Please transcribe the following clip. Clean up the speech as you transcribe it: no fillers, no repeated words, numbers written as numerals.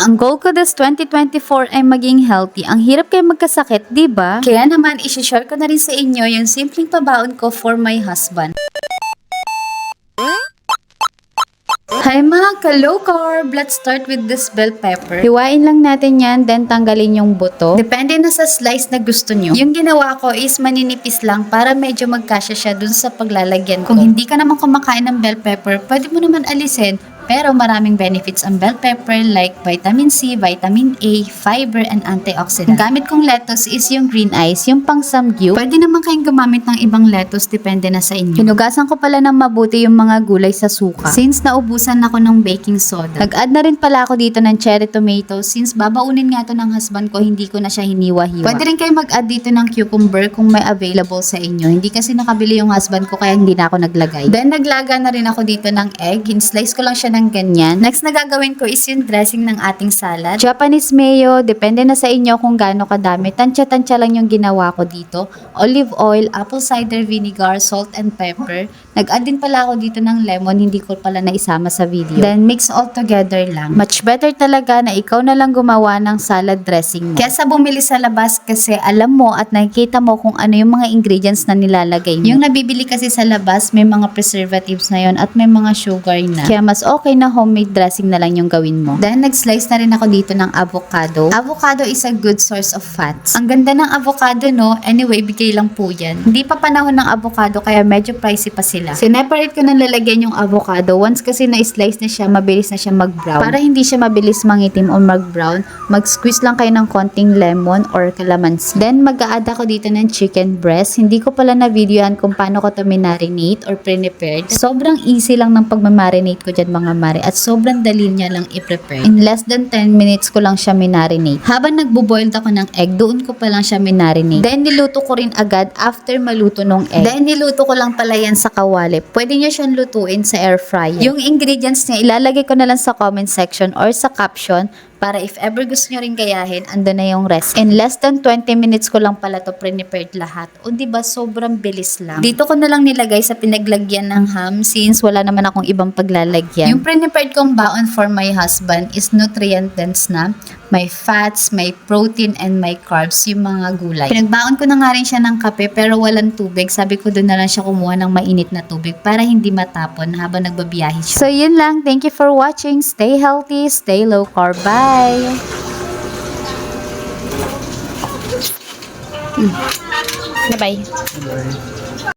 Ang goal ko this 2024 ay maging healthy. Ang hirap kayo magkasakit, di ba? Kaya naman, isi-share ko na rin sa inyo yung simpleng pabaon ko for my husband. Hi mga ka-low carb! Let's start with this bell pepper. Hiwain lang natin yan, then tanggalin yung buto. Depende na sa slice na gusto nyo. Yung ginawa ko is maninipis lang para medyo magkasya siya dun sa paglalagyan ko. Kung hindi ka naman kumakain ng bell pepper, pwede mo naman alisin. Pero maraming benefits ang bell pepper like vitamin C, vitamin A, fiber, and antioxidant. Ang gamit kong lettuce is yung green eyes, yung pang samgyup. Pwede naman kayong gumamit ng ibang lettuce, depende na sa inyo. Hinugasan ko pala ng mabuti yung mga gulay sa suka. Since naubusan ako ng baking soda. Nag-add na rin pala ako dito ng cherry tomato since babaunin nga to ng husband ko, hindi ko na siya hiniwa-hiwa. Pwede rin kayo mag-add dito ng cucumber kung may available sa inyo. Hindi kasi nakabili yung husband ko kaya hindi na ako naglagay. Then naglaga na rin ako dito ng egg. Slice ko lang siya ng ganyan. Next na gagawin ko is yung dressing ng ating salad. Japanese mayo, depende na sa inyo kung gaano kadami. Tansya-tansya lang yung ginawa ko dito. Olive oil, apple cider vinegar, salt and pepper. Nag-add din pala ako dito ng lemon, hindi ko pala naisama sa video. Then mix all together lang. Much better talaga na ikaw na lang gumawa ng salad dressing mo. Kesa bumili sa labas kasi alam mo at nakikita mo kung ano yung mga ingredients na nilalagay mo. Yung nabibili kasi sa labas, may mga preservatives na yon at may mga sugar na. Kaya mas okay na homemade dressing na lang yung gawin mo. Then nag-slice na rin ako dito ng avocado. Avocado is a good source of fats. Ang ganda ng avocado, no? Anyway, bigay lang po yan. Hindi pa panahon ng avocado kaya medyo pricey pa sila. Sineparate ko na lalagyan yung avocado. Once kasi na-slice na siya, mabilis na siya mag-brown. Para hindi siya mabilis mangitim o mag-brown, mag-squeeze lang kayo ng konting lemon or calamansi. Then mag-a-add ako dito ng chicken breast. Hindi ko pala na-videoan kung paano ko to marinate or pre-prepared. Sobrang easy lang ng pagmamarinate ko dyan mga mare at sobrang dali niya lang i-prepare. In less than 10 minutes ko lang siya minarinate. Habang nagbo-boiled ako ng egg, doon ko pa lang siya minarinate. Then niluto ko rin agad after maluto nung egg. Then niluto ko lang pala yan sa kawali. Pwede niyo siyang lutuin sa air fryer. Yung ingredients niya ilalagay ko na lang sa comment section or sa caption para if ever gusto nyo rin gayahin, ando na yung rest. In less than 20 minutes ko lang pala to pre-prepared lahat. O diba, sobrang bilis lang. Dito ko na lang nilagay sa pinaglagyan ng ham since wala naman akong ibang paglalagyan. Yung pre-prepared kong baon for my husband is nutrient dense na. May fats, may protein, and may carbs, yung mga gulay. Pinagbaon ko na nga rin siya ng kape pero walang tubig. Sabi ko doon na lang siya kumuha ng mainit na tubig para hindi matapon habang nagbabiyahe siya. So yun lang. Thank you for watching. Stay healthy, stay low carb. Bye! Bye-bye.